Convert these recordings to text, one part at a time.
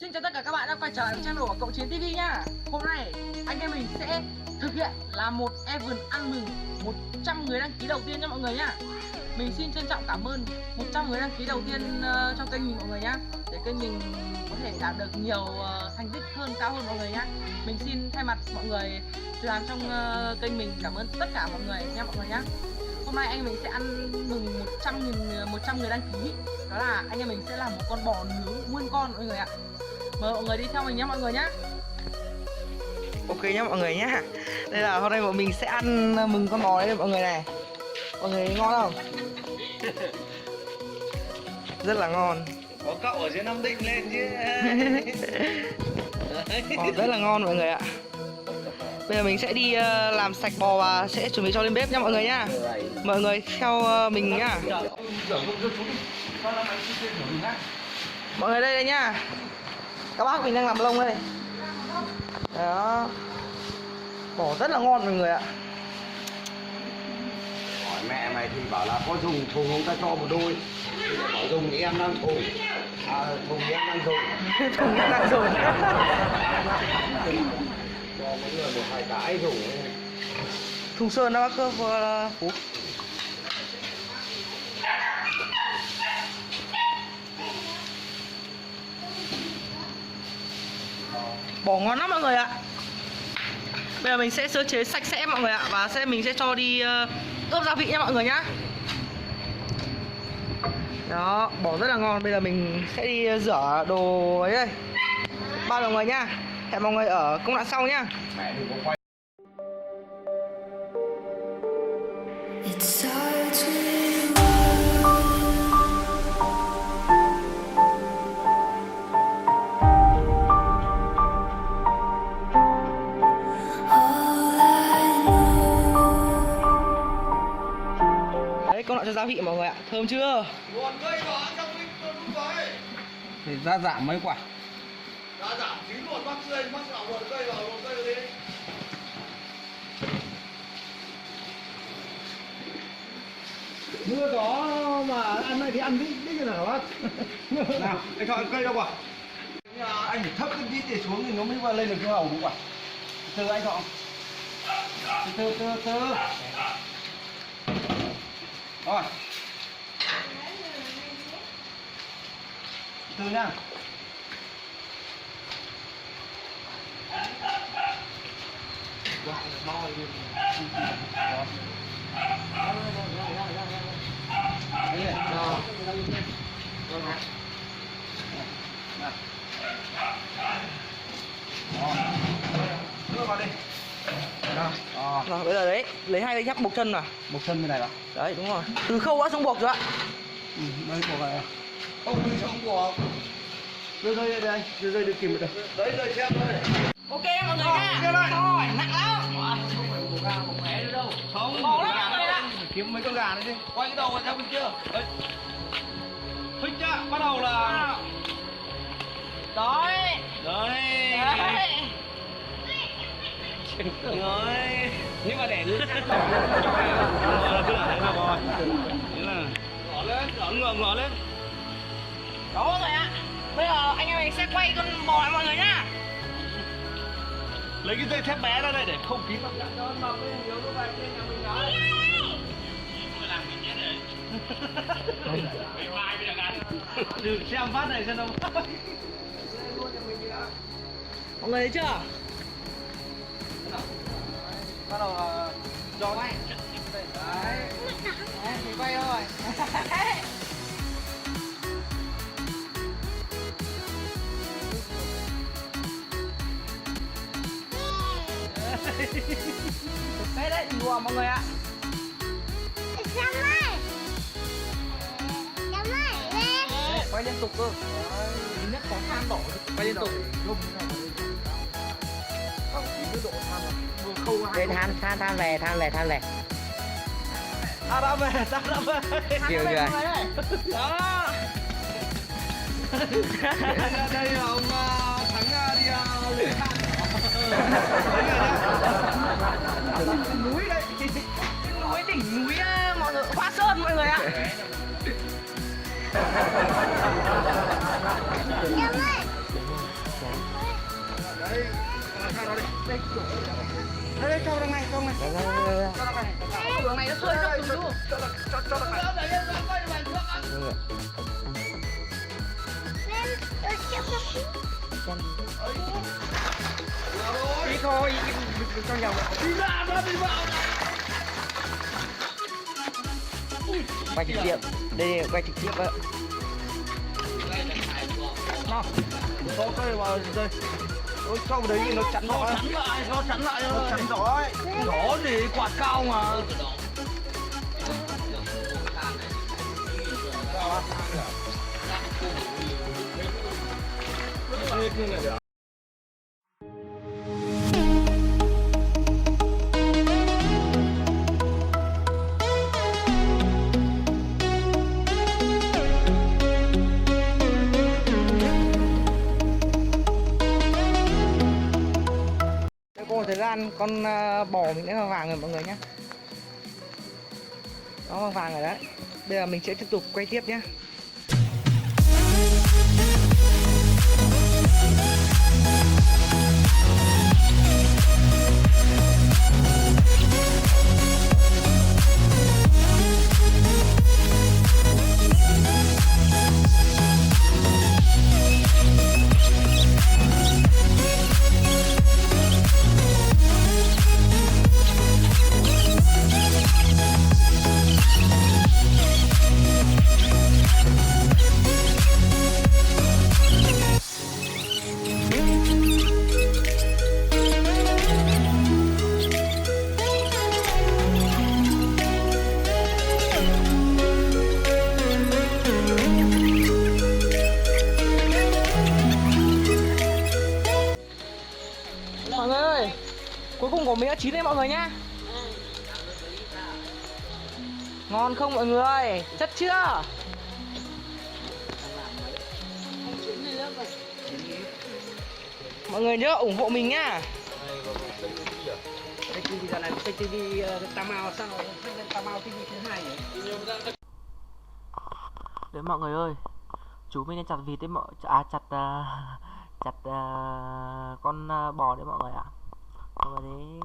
Xin chào tất cả các bạn đã quay trở lại với channel của Cậu Chiến TV nhá. Hôm nay anh em mình sẽ thực hiện là một event ăn mừng 100 người đăng ký đầu tiên nha mọi người nhá. Mình xin trân trọng cảm ơn 100 người đăng ký đầu tiên trong kênh mình mọi người nhá, để kênh mình có thể đạt được nhiều thành tích hơn, cao hơn mọi người nhá. Mình xin thay mặt mọi người làm trong kênh mình cảm ơn tất cả mọi người nha mọi người nhá. Hôm nay anh mình sẽ ăn mừng 100 người đăng ký. Đó là anh em mình sẽ làm một con bò nướng nguyên con mọi người ạ. Mời mọi người đi theo mình nhé mọi người nhé. Ok nhá mọi người nhá. Đây là hôm nay bọn mình sẽ ăn mừng con bò đấy mọi người này. Mọi người ngon không? Rất là ngon. Có cậu ở dưới Nam Định lên chứ. Rất là ngon mọi người ạ. Bây giờ mình sẽ đi làm sạch bò và sẽ chuẩn bị cho lên bếp nha mọi người nhá. Mọi người theo mình nhá. Mọi người đây nhá. Các bác mình đang làm lông đây. Đó. Bò rất là ngon mọi người ạ. Hỏi mẹ mày thì bảo là có dùng thùng không, ta cho một đôi. Bảo dùng em đang thùng. Thùng em đang dùng. Thùng em đang dùng. Cho mấy người một hai cái dùng. Thùng sơn đó bác cơ Phú. Bò ngon lắm mọi người ạ. Bây giờ mình sẽ sơ chế sạch sẽ mọi người ạ. Và mình sẽ cho đi ướp gia vị nha mọi người nhá. Đó, bò rất là ngon. Bây giờ mình sẽ đi rửa đồ ấy đây. Ba mọi người nhá. Hẹn mọi người ở công đoạn sau nhá. Mẹ đừng có quay. Đấy, công đoạn cho gia vị mọi người ạ. Thơm chưa? Thì ra giảm mấy quả? Đã giảm 9 luôn, mắc dây, mắc vào luồn cây đi. Mưa gió mà ăn này thì ăn đích cái nào bác. Nào, anh chọn cây đâu quả? Anh phải thấp cái đít để xuống thì nó mới qua lên được cái hầu đúng quả. Từ anh chọn. Từ. Rồi. Từ nha. Đưa vào đi. Rồi bây giờ đấy, lấy hai cái nhắc buộc chân vào. Một chân bên này vào. Đấy đúng rồi. Từ khâu đã xong buộc rồi ạ. Đây của này. Không đi xong của. Đưa dây đây anh, đưa dây được kìm được. Đấy dây xem thôi. Ok mọi người nha. Rồi, nặng lắm. Không, Bò lắm mọi người ạ. kiếm mấy con gà này đi. Quay cái đầu vào theo bên kia. Đấy. Thích chưa? Bắt đầu là Đấy. đấy. Đấy. Rồi. Nhưng mà để nữa. Ngửa lên. Đó mọi người ạ. Bây giờ anh em mình sẽ quay con bò lại mọi người nhá. Lấy cái dây thép bé ra đây để không kín vào. Đừng xem phát này xem đâu. Mọi người thấy chưa? Bắt đầu cho Quay. Đấy. Đấy, thì quay thôi. Đấy đấy, đùa mọi người ạ. Đấy, quay liên tục cơ. Đấy, nhất có than đỏ quay liên tục. Không, 90 độ than rồi. Vừa khâu hai. Đây than về. Ta đã về. Chiều Than rồi. mọi người đây. Đó. Đây là ông Thắng đi luyện than. Núi đây. Núi đỉnh núi mọi người, Hoa Sơn mọi người ạ. Đây, sao đó đây? Đây, cho đằng này, cho đằng này. Rồi, Cho đằng này. Đường này nó hơi dốc xuống luôn. Cho đằng này. rồi. Đi thôi, cho nhau. Đi vào. Quay trực tiếp. Đây quay trực tiếp ạ. Nào, có cây vào đây. Ôi, cho vào đấy thì nó chắn rõ. Nó chắn lại Nó chắn rõ ấy. Đó để quạt cao mà. Hết như này. Đây có một thời gian con bò mình đã vàng rồi mọi người nhé. Nó vàng rồi đấy. Bây giờ mình sẽ tiếp tục quay tiếp nhé. Mọi người ơi, cuối cùng của mình đã chín đấy mọi người nhá. Ngon không mọi người? Chất chưa? Mọi người nhớ ủng hộ mình nhá. Cái TV giờ này, cái TV Tà Mao sao? Cái Tà Mao TV thứ 2 nhỉ? Đấy mọi người ơi, chú mình đang chặt vịt đấy chặt con bò đấy mọi người ạ. Mọi người thấy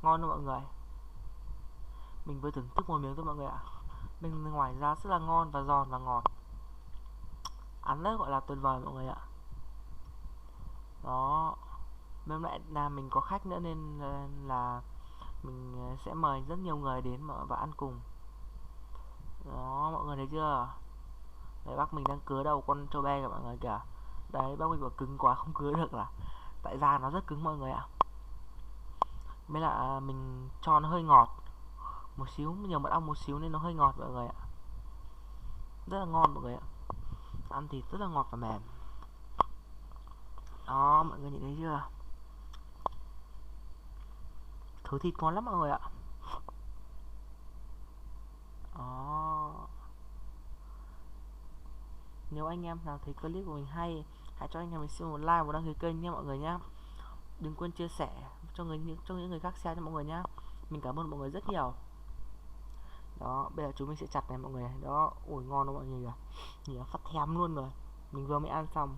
ngon không mọi người? Mình vừa thưởng thức một miếng thôi mọi người ạ. Bên ngoài ra rất là ngon và giòn và ngọt. Ăn rất gọi là tuyệt vời mọi người ạ. Đó. Hôm nay là mình có khách nữa nên là mình sẽ mời rất nhiều người đến và ăn cùng. Đó, mọi người thấy chưa? Đấy, bác mình đang cứa đầu con trâu be kìa mọi người kìa. Đấy, bác mình bảo cứng quá không cứa được là tại da nó rất cứng mọi người ạ. Mới là mình cho nó hơi ngọt một xíu, nhiều mật ong một xíu nên nó hơi ngọt mọi người ạ. Rất là ngon mọi người ạ. Ăn thịt rất là ngọt và mềm. Đó, mọi người nhìn thấy chưa? Thớ thịt ngon lắm mọi người ạ. Đó. Nếu anh em nào thấy clip của mình hay, hãy cho anh em mình xin một like và đăng ký kênh nha mọi người nhá. Đừng quên chia sẻ cho những người khác share cho mọi người nhá. Mình cảm ơn mọi người rất nhiều. Đó, bây giờ chúng mình sẽ chặt này mọi người. Đó, ủi ngon đó mọi người kìa. Nhìn nó phát thèm luôn rồi. Mình vừa mới ăn xong.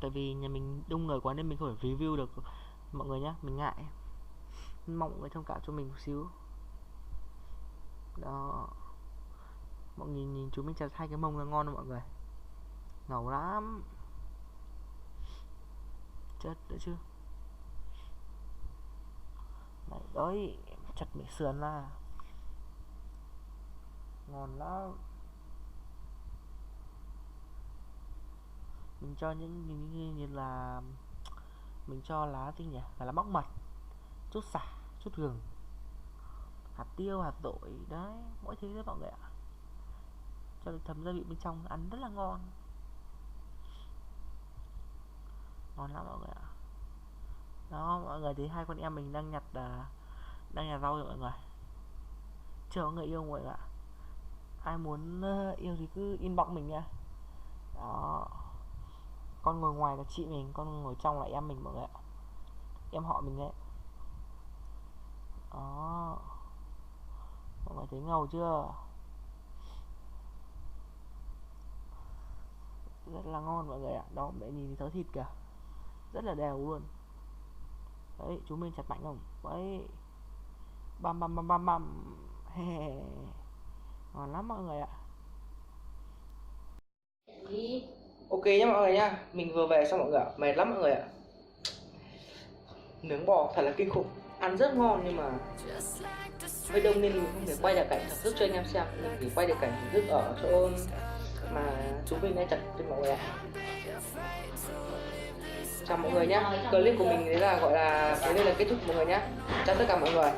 Tại vì nhà mình đông người quá nên mình không thể review được mọi người nhá, mình ngại. Mong mọi người thông cảm cho mình một xíu. Đó. Mọi người nhìn chúng mình chặt hai cái mông là ngon không mọi người? Ngầu lắm. Chết nữa chứ. Đấy, đấy, chặt miệng sườn là ngon lắm. Mình cho những như là mình cho lá gì nhỉ? Là móc mật, chút xả, chút gừng, hạt tiêu, hạt dội đấy, mỗi thứ đấy mọi người ạ. Cho được thấm gia vị bên trong ăn rất là ngon. Ngon lắm mọi người ạ. Đó, mọi người thấy hai con em mình đang nhặt rau rồi mọi người. Chưa có người yêu mọi người ạ. Ai muốn yêu thì cứ inbox mình nha. Đó. Con ngồi ngoài là chị mình, con ngồi trong là em mình mọi người ạ. Em họ mình đấy. Đó. Mọi người thấy ngầu chưa? Rất là ngon mọi người ạ. Đó, mẹ nhìn thớ thịt kìa. rất là đều luôn. Đấy, chúng mình chặt mạnh không? Đấy, băm băm băm băm băm. Ngon lắm mọi người ạ. Ok nhá mọi người nhá, mình vừa về xong mọi người ạ, mệt lắm mọi người ạ. Nướng bò thật là kinh khủng, ăn rất ngon nhưng mà hơi đông nên mình không thể quay được cảnh thưởng thức cho anh em xem. Mình chỉ quay được cảnh thưởng thức ở chỗ mà chúng mình đang chặt cho mọi người ạ. Chào mọi người nhá, clip của mình đấy là gọi là cái đây là kết thúc mọi người nhá. Chào tất cả mọi người.